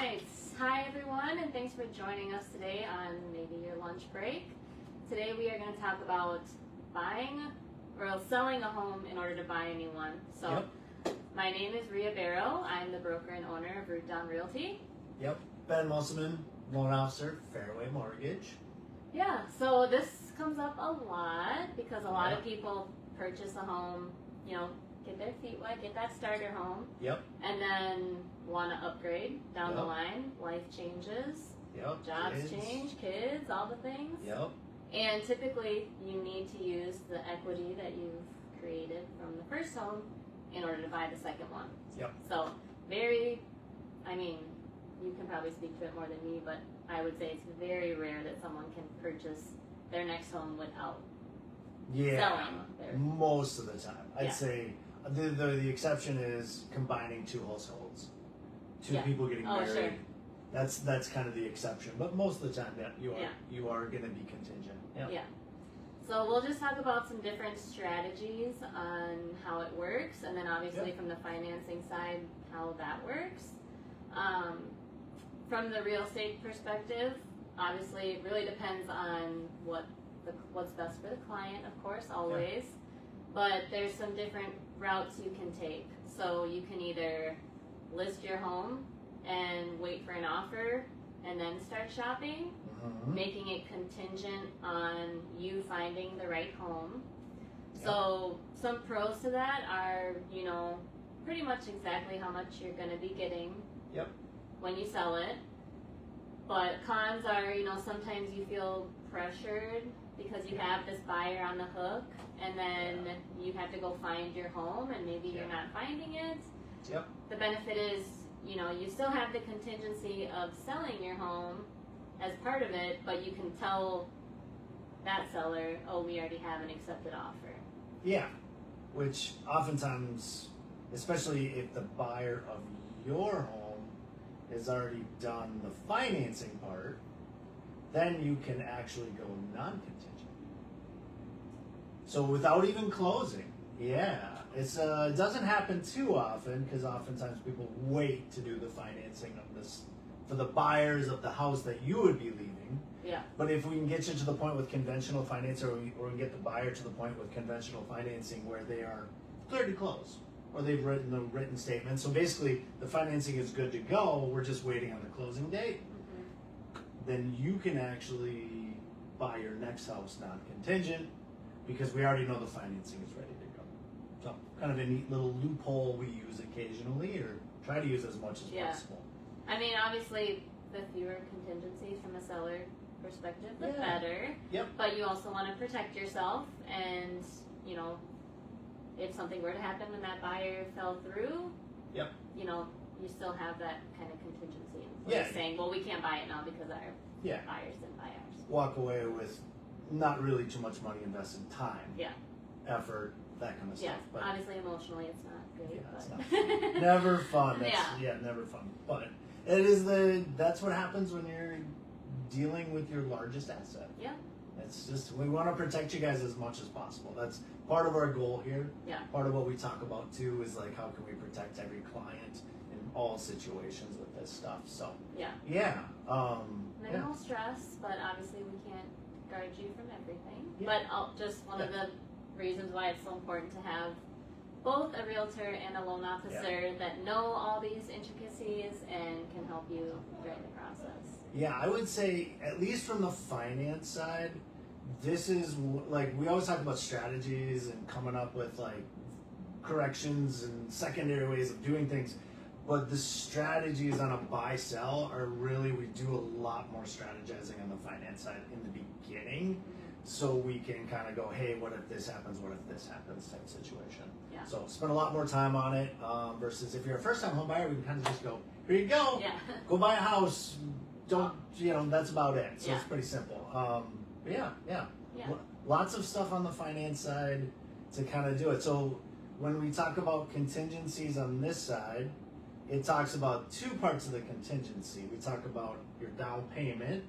right. Hi, everyone, and thanks for joining us today on maybe your lunch break. Today we are going to talk about buying or selling a home in order to buy a new one. So, My name is Rhea Barrow. I'm the broker and owner of Root Down Realty. Yep. Ben Musselman, loan officer, Fairway Mortgage. Yeah, so this comes up a lot because a lot of people purchase a home, get their feet wet, get that starter home. Yep. And then want to upgrade down the line. Life changes. Yep. Jobs change, kids, all the things. Yep. And typically you need to use the equity that you've created from the first home in order to buy the second one. Yep. So you can probably speak to it more than me, but I would say it's very rare that someone can purchase their next home without selling their... Most of the time. I'd say the exception is combining two households. Two people getting married. Sure. That's kind of the exception. But most of the time you are gonna be contingent. Yeah. So we'll just talk about some different strategies on how it works, and then obviously from the financing side, how that works. From the real estate perspective, obviously it really depends on what's best for the client, of course, always. But there's some different routes you can take. So you can either list your home and wait for an offer and then start shopping, making it contingent on you finding the right home. So some pros to that are, pretty much exactly how much you're going to be getting when you sell it. But cons are, sometimes you feel pressured because you have this buyer on the hook, and then you have to go find your home, and maybe you're not finding it. The benefit is, you still have the contingency of selling your home as part of it, but you can tell that seller, oh, we already have an accepted offer. Yeah, which oftentimes, especially if the buyer of your home has already done the financing part, then you can actually go non-contingent. So without even closing, it doesn't happen too often because oftentimes people wait to do the financing of this for the buyers of the house that you would be leaving. But if we can get you to the point with conventional financing, or we can get the buyer to the point with conventional financing where they are clear to close, or they've written the written statement. So basically the financing is good to go, we're just waiting on the closing date. Then you can actually buy your next house non-contingent because we already know the financing is ready to go. So kind of a neat little loophole we use occasionally, or try to use as much as possible. I mean, obviously the fewer contingencies from a seller perspective, the better. But you also want to protect yourself, and if something were to happen when that buyer fell through, you still have that kind of contingency in place, saying, well, we can't buy it now because our buyers didn't buy ours. Walk away with not really too much money invested, time, effort, that kind of stuff. But obviously emotionally it's not great. It's not never fun. Never fun. But it is that's what happens when you're dealing with your largest asset. It's just, we want to protect you guys as much as possible. That's part of our goal here. Part of what we talk about too is like, how can we protect every client in all situations with this stuff. So minimal stress, but obviously we can't guard you from everything. But just one of the reasons why it's so important to have both a realtor and a loan officer that know all these intricacies and can help you during the process. I would say, at least from the finance side, this is like, we always talk about strategies and coming up with like corrections and secondary ways of doing things, but the strategies on a buy sell are really, we do a lot more strategizing on the finance side in the beginning, so we can kind of go, hey, what if this happens, what if this happens type situation. So spend a lot more time on it, versus if you're a first time home buyer, we can kind of just go, here you go, go buy a house, don't, that's about it. So it's pretty simple. Lots of stuff on the finance side to kind of do it. So when we talk about contingencies on this side, it talks about two parts of the contingency. We talk about your down payment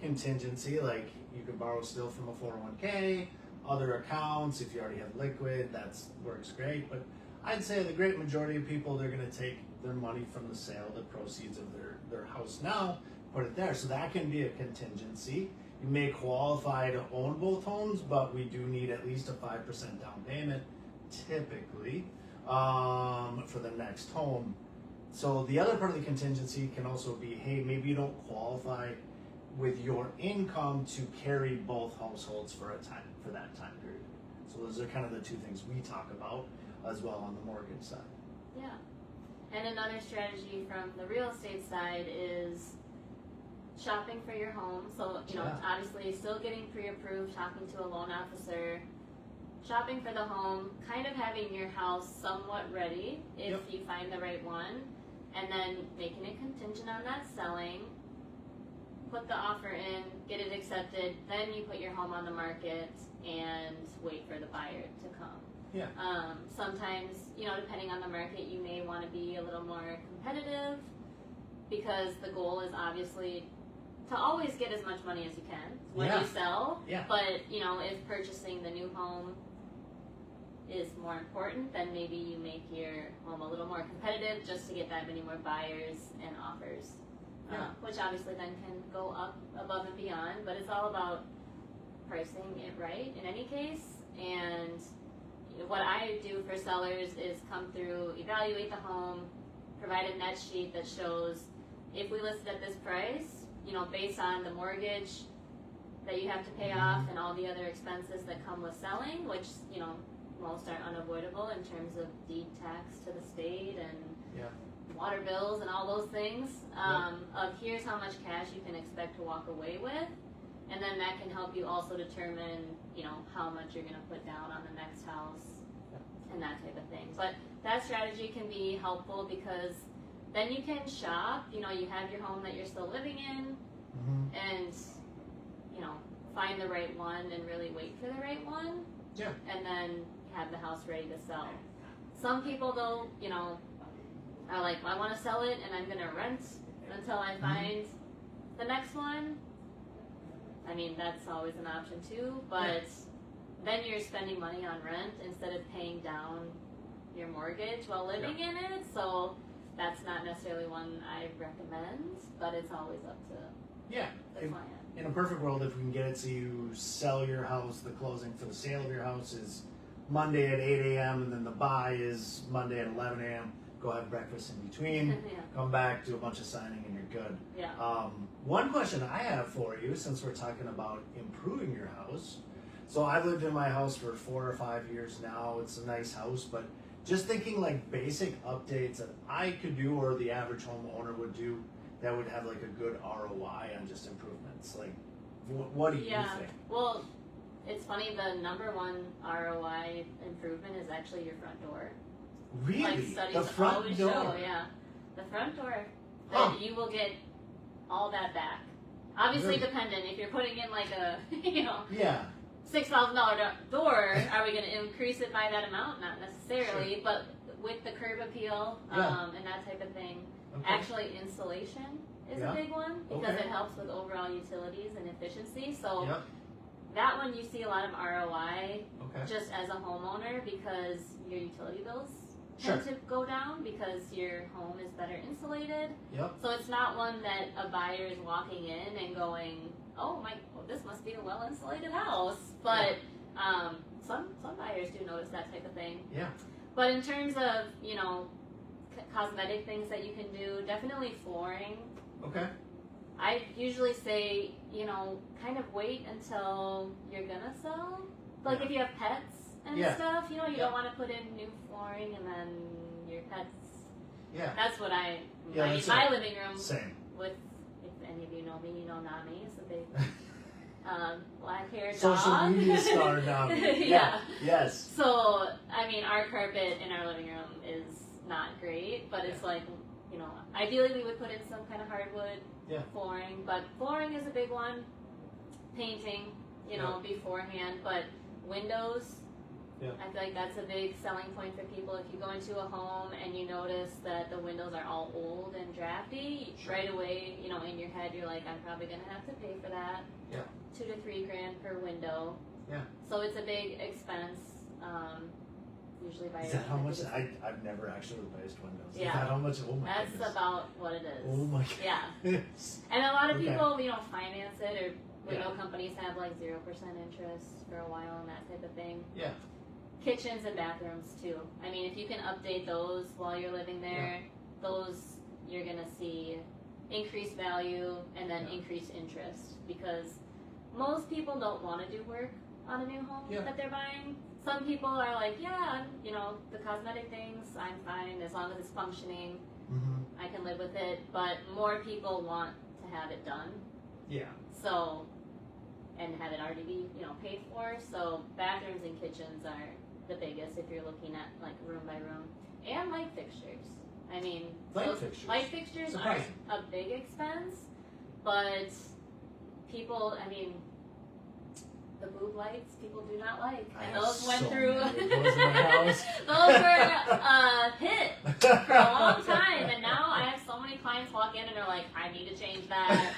contingency, like you can borrow still from a 401k, other accounts. If you already have liquid, that works great. But I'd say the great majority of people, they're going to take their money from the sale, the proceeds of their house now, put it there. So that can be a contingency. You may qualify to own both homes, but we do need at least a 5% down payment, typically, for the next home. So the other part of the contingency can also be, hey, maybe you don't qualify with your income to carry both households for that time period. So those are kind of the two things we talk about as well on the mortgage side. Yeah. And another strategy from the real estate side is shopping for your home. So, obviously still getting pre-approved, talking to a loan officer, shopping for the home, kind of having your house somewhat ready if you find the right one, and then making it contingent on that selling, put the offer in, get it accepted, then you put your home on the market and wait for the buyer to come. Yeah. Sometimes, depending on the market, you may want to be a little more competitive because the goal is obviously to always get as much money as you can when you sell. Yeah. But, if purchasing the new home is more important, then maybe you make your home a little more competitive just to get that many more buyers and offers. Which obviously then can go up above and beyond, but it's all about pricing it right in any case. And what I do for sellers is come through, evaluate the home, provide a net sheet that shows if we listed at this price, based on the mortgage that you have to pay off and all the other expenses that come with selling, which, most are unavoidable in terms of deed tax to the state and water bills and all those things, of here's how much cash you can expect to walk away with. And then that can help you also determine, how much you're going to put down on the next house and that type of thing. But that strategy can be helpful because then you can shop, you have your home that you're still living in and, find the right one and really wait for the right one. Yeah. And then have the house ready to sell. Some people though, are like, well, I want to sell it and I'm going to rent until I find the next one. I mean, that's always an option too, but then you're spending money on rent instead of paying down your mortgage while living in it. So that's not necessarily one I recommend, but it's always up to the client. In a perfect world, if we can get it so you sell your house, the closing for the sale of your house is Monday at 8 a.m. and then the buy is Monday at 11 a.m. Go have breakfast in between, come back, do a bunch of signing, and you're good. Yeah. One question I have for you, since we're talking about improving your house. So I've lived in my house for 4 or 5 years now. It's a nice house, but just thinking like basic updates that I could do or the average homeowner would do that would have like a good ROI on just improvements. Like, what do you think? Well, it's funny, the number one ROI improvement is actually your front door. Really? Like studies The front always door? show, the front door, that you will get all that back. Obviously dependent, if you're putting in like a, $6,000 door, are we going to increase it by that amount? Not necessarily, but with the curb appeal and that type of thing. Actually, insulation is a big one because it helps with overall utilities and efficiency. So that one you see a lot of ROI just as a homeowner because your utility bills tend to go down because your home is better insulated. So it's not one that a buyer is walking in and going, oh my, well, this must be a well insulated house. But some buyers do notice that type of thing. But in terms of, cosmetic things that you can do, definitely flooring. I usually say, kind of wait until you're gonna sell. Like if you have pets and stuff, you don't want to put in new flooring and then your pets. That's what I mean, my living room. Same. With, if any of you know me, you know Nami is a big black haired Social dog. media star Nami. Yes. So, I mean, our carpet in our living room is not great, but it's like, ideally we would put in some kind of hardwood flooring, but flooring is a big one. Painting, beforehand, but windows, I feel like that's a big selling point for people. If you go into a home and you notice that the windows are all old and drafty, right away, in your head you're like, I'm probably going to have to pay for that. $2 to $3 grand per window. So it's a big expense. usually by Is your that how own. much? I've never actually replaced windows. Yeah. Is that how much? Oh my That's goodness. about what it is. Oh my Yeah. goodness. And a lot of Okay. people, finance it, or window Yeah. companies have like 0% interest for a while and that type of thing. Yeah. Kitchens and bathrooms too. I mean, if you can update those while you're living there, those you're gonna see increased value and then increased interest, because most people don't want to do work on a new home that they're buying. Some people are like, the cosmetic things, I'm fine as long as it's functioning. Mm-hmm. I can live with it. But more people want to have it done. Yeah. So, and have it already be, paid for. So bathrooms and kitchens are the biggest if you're looking at like room by room. And light fixtures. I mean, light fixtures Surprising. aren't a big expense, but people, the boob lights people do not like. I And have those went so through. many of those in my house. Those were a hit for a long time, and now I have so many clients walk in and are like, I need to change that.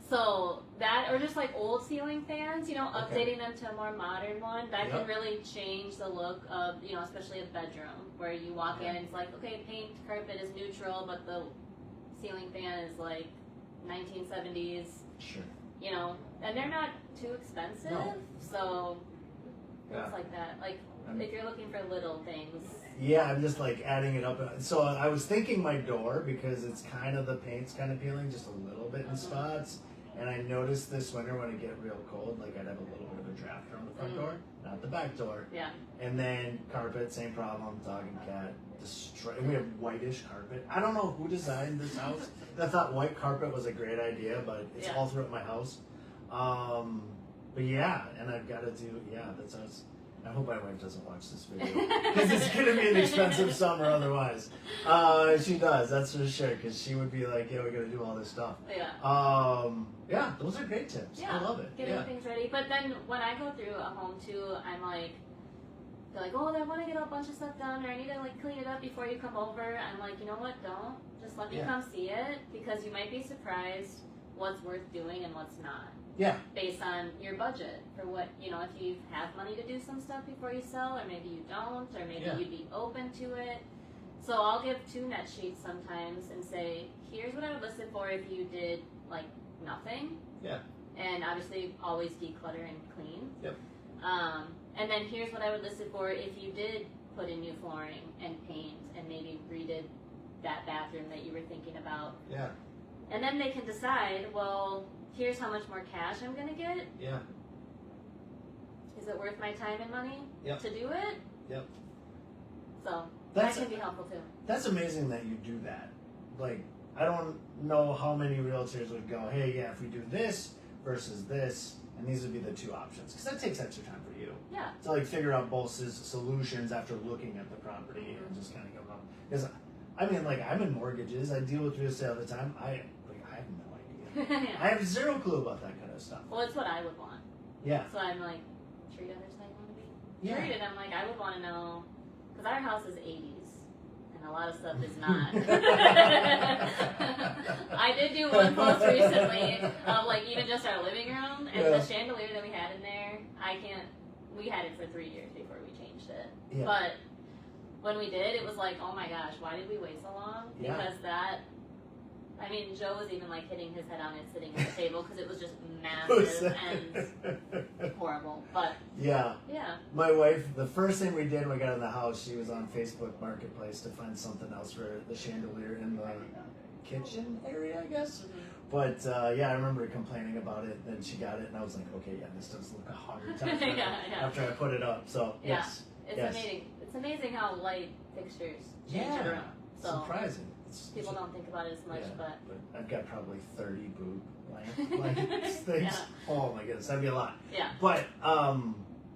So that, or just like old ceiling fans, updating them to a more modern one, that can really change the look of, especially a bedroom, where you walk in and it's like, okay, paint, carpet is neutral, but the ceiling fan is like 1970s. Sure. And they're not too expensive, so things like that. Like, if you're looking for little things. Yeah, I'm just like adding it up. So I was thinking my door, because it's kind of, the paint's kind of peeling just a little bit in spots. And I noticed this winter when it get real cold, like I'd have a little bit of a draft around the front door, not the back door. Yeah. And then carpet, same problem, dog and cat. We have whitish carpet. I don't know who designed this house. I thought white carpet was a great idea, but it's all throughout my house. But yeah, and I've got to do, that sounds, I hope my wife doesn't watch this video, because it's going to be an expensive summer otherwise. She does, that's for sure, because she would be like, we got to do all this stuff. Yeah. Those are great tips. Yeah. I love it. Getting things ready. But then when I go through a home too, I'm like, they're like, I want to get a bunch of stuff done, or I need to like clean it up before you come over. I'm like, you know what? Don't. Just let me come see it, because you might be surprised what's worth doing and what's not. Yeah. Based on your budget for what, if you have money to do some stuff before you sell, or maybe you don't, or maybe you'd be open to it. So I'll give 2 net sheets sometimes and say, here's what I would list it for if you did like nothing. Yeah. And obviously always declutter and clean. Yep. And then here's what I would list it for if you did put in new flooring and paint and maybe redid that bathroom that you were thinking about. Yeah. And then they can decide, well, here's how much more cash I'm going to get. Yeah. Is it worth my time and money to do it? Yep. So that can be helpful too. That's amazing that you do that. Like, I don't know how many realtors would go, hey, if we do this versus this, and these would be the 2 options. Because that takes extra time for you. Yeah. To like figure out both solutions after looking at the property and just kind of go on. Because, I'm in mortgages. I deal with real estate all the time. I have no idea. I have 0 clue about that kind of stuff. Well, it's what I would want. Yeah. So I'm like, treat others how you want to be Yeah. treated. I'm like, I would want to know, because our house is 80s, and a lot of stuff is not. I did do one post recently of like even just our living room, and the chandelier that we had in there, we had it for 3 years before we changed it. Yeah. But when we did, it was like, oh my gosh, why did we wait so long? Yeah. Because Joe was even like hitting his head on it sitting at the table, because it was just massive and horrible. But yeah. Yeah. My wife, the first thing we did when we got in the house, she was on Facebook Marketplace to find something else for the chandelier in the kitchen area, I guess. Mm-hmm. But I remember complaining about it. Then she got it, and I was like, okay, this does look 100 times better after I put it up. So yes, it's amazing. It's amazing how light fixtures change a room. So surprising. People don't think about it as much, but I've got probably 30 boob lamp things. Oh my goodness, that'd be a lot. Yeah. But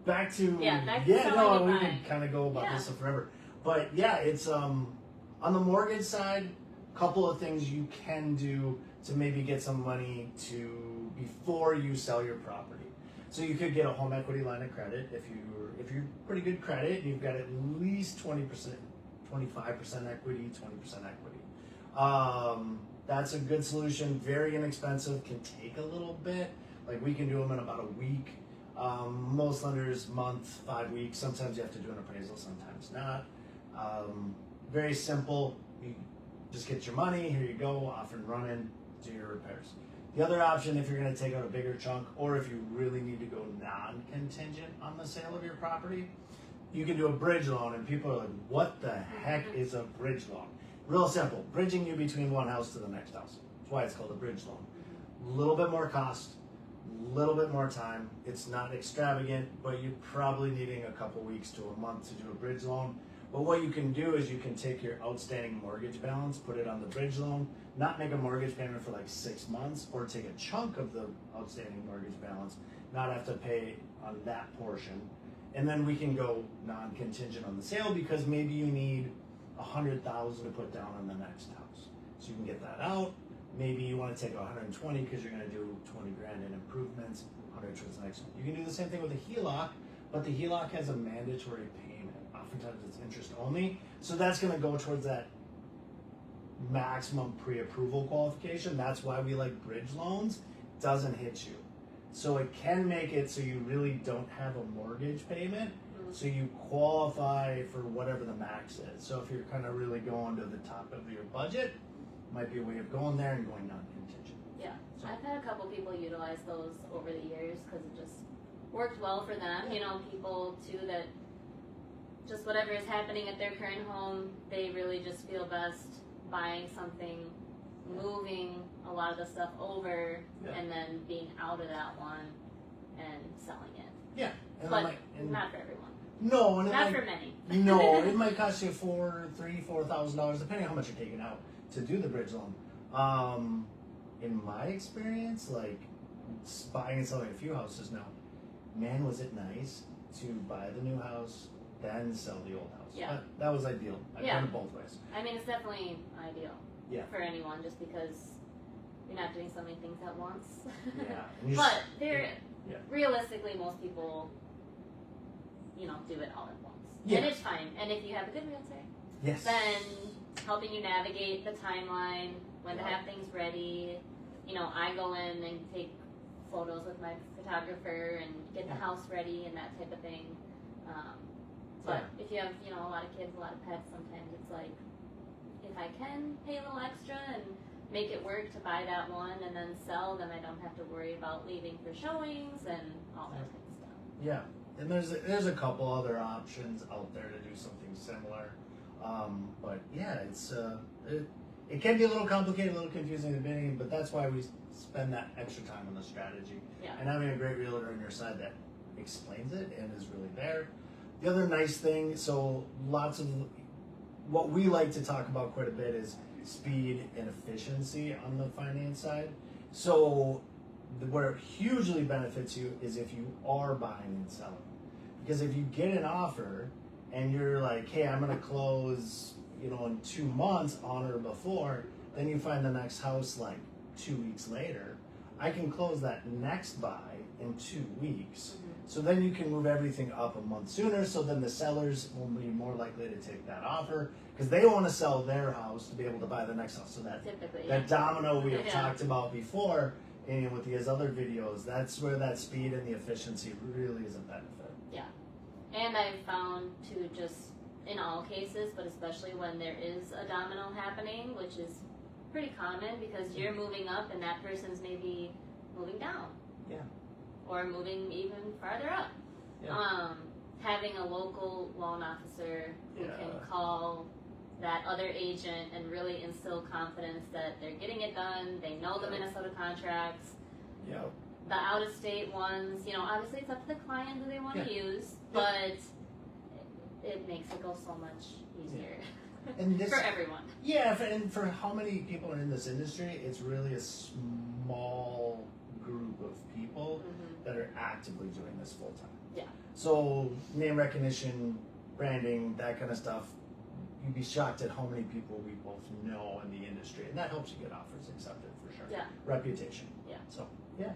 back to we can kind of go about this forever. But it's on the mortgage side, a couple of things you can do to maybe get some money to before you sell your property. So you could get a home equity line of credit if you're pretty good credit and you've got at least 20%, 25% equity, 20% equity. That's a good solution. Very inexpensive. Can take a little bit. Like we can do them in about a week. Most lenders, month, 5 weeks. Sometimes you have to do an appraisal, sometimes not. Very simple. You just get your money, here you go, off and running, do your repairs. The other option, if you're going to take out a bigger chunk, or if you really need to go non-contingent on the sale of your property, you can do a bridge loan, and people are like, what the heck is a bridge loan? Real simple, bridging you between one house to the next house. That's why it's called a bridge loan. A little bit more cost, a little bit more time. It's not extravagant, but you're probably needing a couple weeks to a month to do a bridge loan. But what you can do is you can take your outstanding mortgage balance, put it on the bridge loan, not make a mortgage payment for like 6 months, or take a chunk of the outstanding mortgage balance, not have to pay on that portion. And then we can go non-contingent on the sale because maybe you need $100,000 to put down on the next house. So you can get that out. Maybe you want to take 120 because you're going to do 20 grand in improvements, 100 towards the next one. You can do the same thing with a HELOC, but the HELOC has a mandatory payment. Oftentimes it's interest only. So that's going to go towards that maximum pre-approval qualification. That's why we like bridge loans. It doesn't hit you. So it can make it so you really don't have a mortgage payment. So you qualify for whatever the max is. So if you're kind of really going to the top of your budget, might be a way of going there and going non-contingent. Yeah, so I've had a couple people utilize those over the years because it just worked well for them. You know, people too that just whatever is happening at their current home, they really just feel best buying something, moving a lot of the stuff over, and then being out of that one and selling it. Yeah, and but not for everyone. No, and not for many. No, it might cost you $4,000, depending on how much you're taking out to do the bridge loan. In my experience, like buying and selling a few houses now, man, was it nice to buy the new house, then sell the old house. Yeah. That was ideal. I've done it both ways. I mean, it's definitely ideal for anyone just because you're not doing so many things at once. Yeah. But realistically, most people, do it all at once. Yeah. And it's fine. And if you have a good realtor, then helping you navigate the timeline, when to have things ready. I go in and take photos with my photographer and get the house ready and that type of thing. But if you have, a lot of kids, a lot of pets, sometimes it's like, if I can pay a little extra and make it work to buy that one and then sell, then I don't have to worry about leaving for showings and all that type of stuff. Yeah, and there's a couple other options out there to do something similar. But yeah, it can be a little complicated, a little confusing in the beginning, but that's why we spend that extra time on the strategy. Yeah. And having a great realtor on your side that explains it and is really there. The other nice thing, so lots of what we like to talk about quite a bit is speed and efficiency on the finance side. So where it hugely benefits you is if you are buying and selling. Because if you get an offer and you're like, hey, I'm going to close, in 2 months on or before, then you find the next house like 2 weeks later, I can close that next buy in 2 weeks. So then you can move everything up a month sooner, so then the sellers will be more likely to take that offer because they want to sell their house to be able to buy the next house. So that domino we have talked about before and with these other videos, that's where that speed and the efficiency really is a benefit. Yeah. And I've found to just in all cases, but especially when there is a domino happening, which is pretty common because you're moving up and that person's maybe moving down. Yeah. Or moving even farther up. Yeah. Having a local loan officer who can call that other agent and really instill confidence that they're getting it done, they know the Minnesota contracts. Yeah. The out-of-state ones, obviously it's up to the client who they want to use, but it makes it go so much easier and for everyone. Yeah, and for how many people are in this industry, it's really a small group of people that are actively doing this full time. Yeah. So name recognition, branding, that kind of stuff. You'd be shocked at how many people we both know in the industry, and that helps you get offers accepted for sure. Yeah. Reputation. Yeah. So yeah.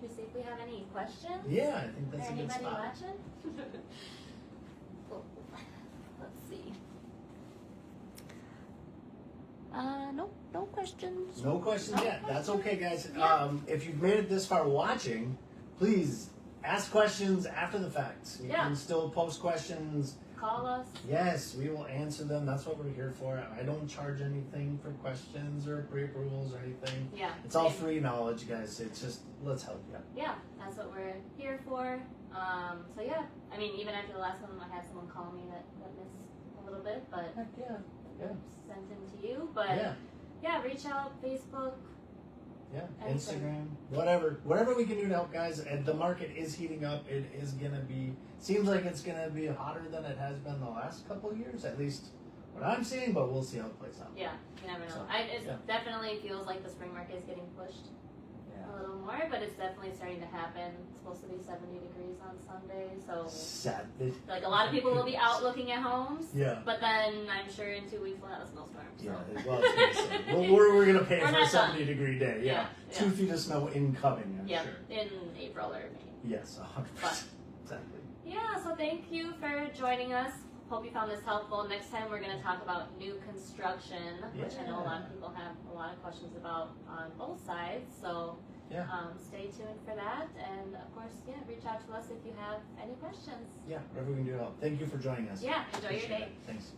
Should we see if we have any questions? Yeah, I think that's a good spot. Anybody watching? Let's see. No questions. No questions yet. That's okay, guys. If you've made it this far watching, please ask questions after the fact. You can still post questions. Call us. Yes, we will answer them. That's what we're here for. I don't charge anything for questions or pre-approvals or anything. Yeah. It's all free knowledge, guys. It's just, let's help you. Yeah, that's what we're here for. So yeah, I mean, even after the last one, I had someone call me that missed a little bit, but Heck yeah. sent in to you. But yeah, reach out, Facebook. Yeah, anything. Instagram, whatever we can do to help, guys. And the market is heating up. It is gonna be. Seems like it's gonna be hotter than it has been the last couple of years, at least what I'm seeing. But we'll see how it plays out. Yeah, you never know. So, it definitely feels like the spring market is getting pushed a little more, but it's definitely starting to happen. It's supposed to be 70 degrees on Sunday, so like a lot of people will be out looking at homes. Yeah. But then I'm sure in 2 weeks we'll have a snowstorm. So. Yeah. Well, we're gonna pay for a 70-degree day. Yeah. 2 feet of snow incoming. I'm sure. In April or May. Yes, 100%. Exactly. Yeah. So thank you for joining us. Hope you found this helpful. Next time we're going to talk about new construction, which I know a lot of people have a lot of questions about on both sides. So stay tuned for that. And of course, reach out to us if you have any questions. Yeah, whatever we can do to help. Thank you for joining us. Yeah, enjoy your day. Thanks.